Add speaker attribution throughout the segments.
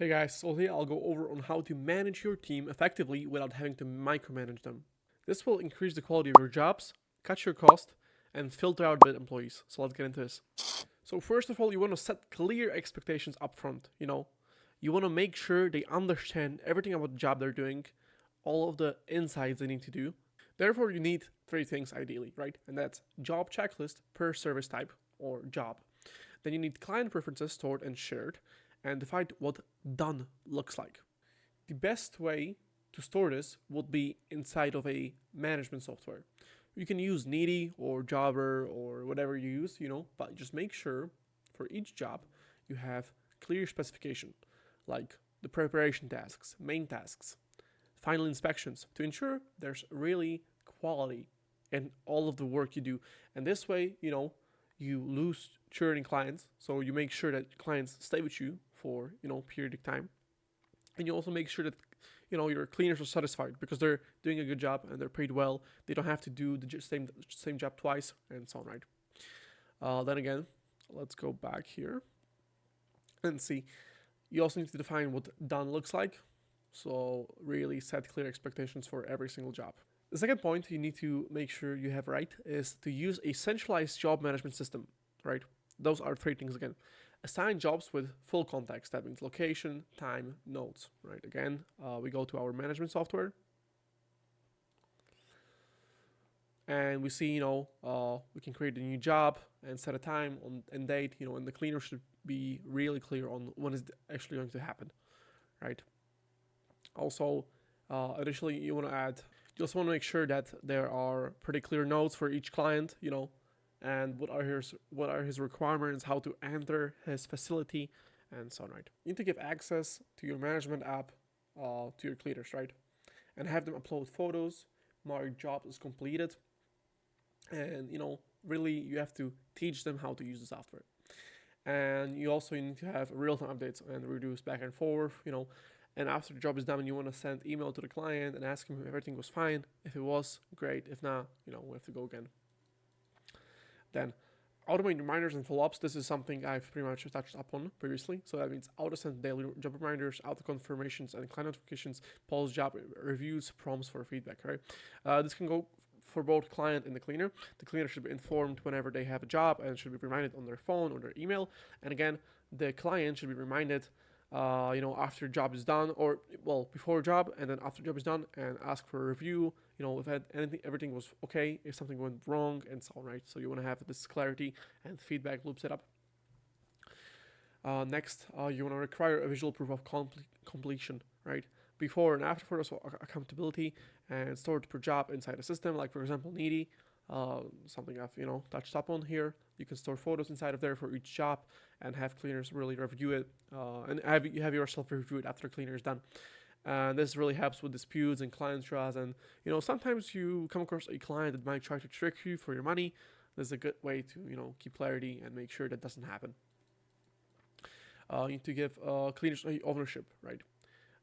Speaker 1: Hey guys, so today I'll go over on how to manage your team effectively without having to micromanage them. This will increase the quality of your jobs, cut your cost, and filter out bad employees. So let's get into this. So first of all, you want to set clear expectations up front. You want to make sure they understand everything about the job they're doing, all of the insights they need to do. Therefore, you need three things ideally, right? And that's job checklist per service type or job. Then you need client preferences stored and shared, and define what done looks like. The best way to store this would be inside of a management software. You can use Needy or Jobber or whatever you use, but just make sure for each job you have clear specification, like the preparation tasks, main tasks, final inspections, to ensure there's really quality in all of the work you do. And this way, you lose churning clients, so you make sure that clients stay with you for periodic time, and you also make sure that your cleaners are satisfied because they're doing a good job and they're paid well. They don't have to do the same job twice and so on, right? Then again, let's go back here and see. You also need to define what done looks like, so really set clear expectations for every single job. The second point you need to make sure you have right is to use a centralized job management system, right? Those are three things again. Assign jobs with full context. That means location, time, notes, right? Again, we go to our management software and we see, we can create a new job and set a time and date, and the cleaner should be really clear on when is actually going to happen, right? Also, additionally, you also want to make sure that there are pretty clear notes for each client, and what are his requirements, how to enter his facility, and so on, right? You need to give access to your management app to your cleaners, right? And have them upload photos, mark job is completed, and really you have to teach them how to use the software. And you also need to have real-time updates and reduce back and forth, and after the job is done, you want to send email to the client and ask him if everything was fine. If it was, great. If not, we have to go again. Then automate reminders and follow-ups. This is something I've pretty much touched upon previously. So that means auto-send daily job reminders, auto-confirmations, and client notifications, pulse job reviews, prompts for feedback, right? This can go for both client and the cleaner. The cleaner should be informed whenever they have a job and should be reminded on their phone or their email. And again, the client should be reminded after job is done, or before job and then after job is done, and ask for a review. If everything was okay, if something went wrong, and so on, right? So you want to have this clarity and feedback loop set up. Next, you want to require a visual proof of completion, right? Before and after photos, so accountability and stored per job inside the system. Like for example, Needy, something I've touched up on here. You can store photos inside of there for each job and have cleaners really review it, and have yourself review it after the cleaner is done. And this really helps with disputes and client trust. And sometimes you come across a client that might try to trick you for your money. This is a good way to keep clarity and make sure that doesn't happen. You need to give cleaners ownership, right?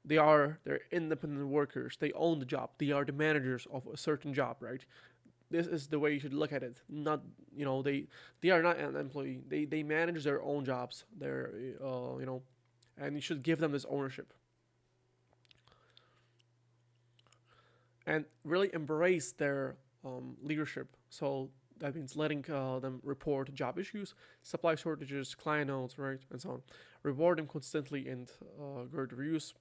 Speaker 1: They're independent workers. They own the job. They are the managers of a certain job, right? This is the way you should look at it. Not they are not an employee. They manage their own jobs. They're and you should give them this ownership and really embrace their leadership. So that means letting them report job issues, supply shortages, client notes, right, and so on. Reward them consistently and good reviews.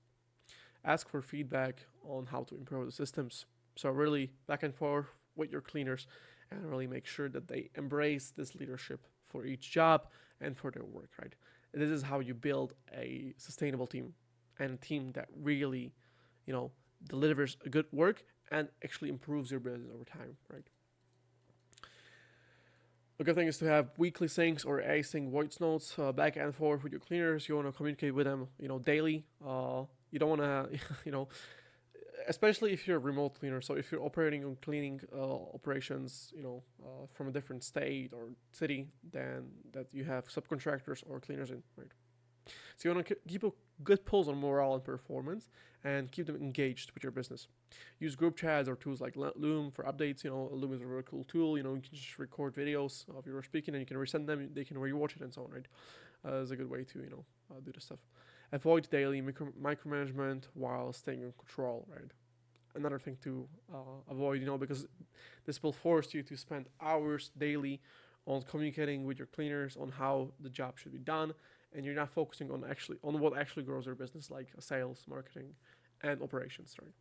Speaker 1: Ask for feedback on how to improve the systems. So really back and forth with your cleaners and really make sure that they embrace this leadership for each job and for their work, right? This is how you build a sustainable team and a team that really, delivers a good work and actually improves your business over time, right? A good thing is to have weekly syncs or async voice notes back and forth with your cleaners. You want to communicate with them, daily. You don't want to, especially if you're a remote cleaner. So if you're operating on cleaning operations, from a different state or city, then that you have subcontractors or cleaners in, right? So you want to keep a good pulse on morale and performance and keep them engaged with your business. Use group chats or tools like Loom for updates. Loom is a really cool tool. You can just record videos of your speaking and you can resend them. They can rewatch it and so on, right? It's a good way to, do this stuff. Avoid daily micromanagement while staying in control, right? Another thing to avoid, because this will force you to spend hours daily on communicating with your cleaners on how the job should be done, and you're not focusing on what actually grows your business, like sales, marketing, and operations, right?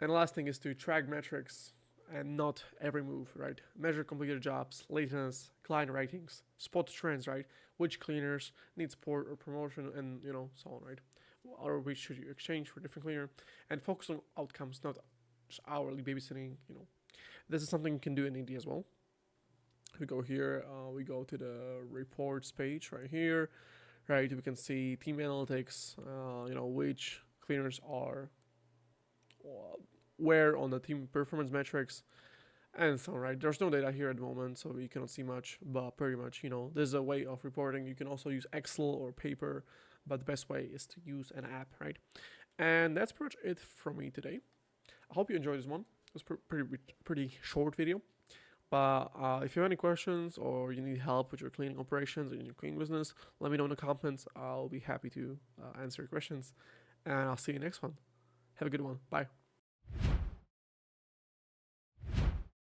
Speaker 1: And the last thing is to track metrics and not every move, right? Measure completed jobs, lateness, client ratings, spot trends, right? Which cleaners need support or promotion, and so on, right? Or which should you exchange for a different cleaner, and focus on outcomes, not just hourly babysitting. This is something you can do in AD as well. We go here, we go to the reports page right here, right? We can see team analytics, which cleaners are where on the team performance metrics and so on, right? There's no data here at the moment, so you cannot see much, but pretty much, there's a way of reporting. You can also use Excel or paper, but the best way is to use an app, right? And that's pretty much it from me today. I hope you enjoyed this one. It was pretty short video. But if you have any questions or you need help with your cleaning operations and your cleaning business, let me know in the comments. I'll be happy to answer your questions. And I'll see you next one. Have a good one. Bye.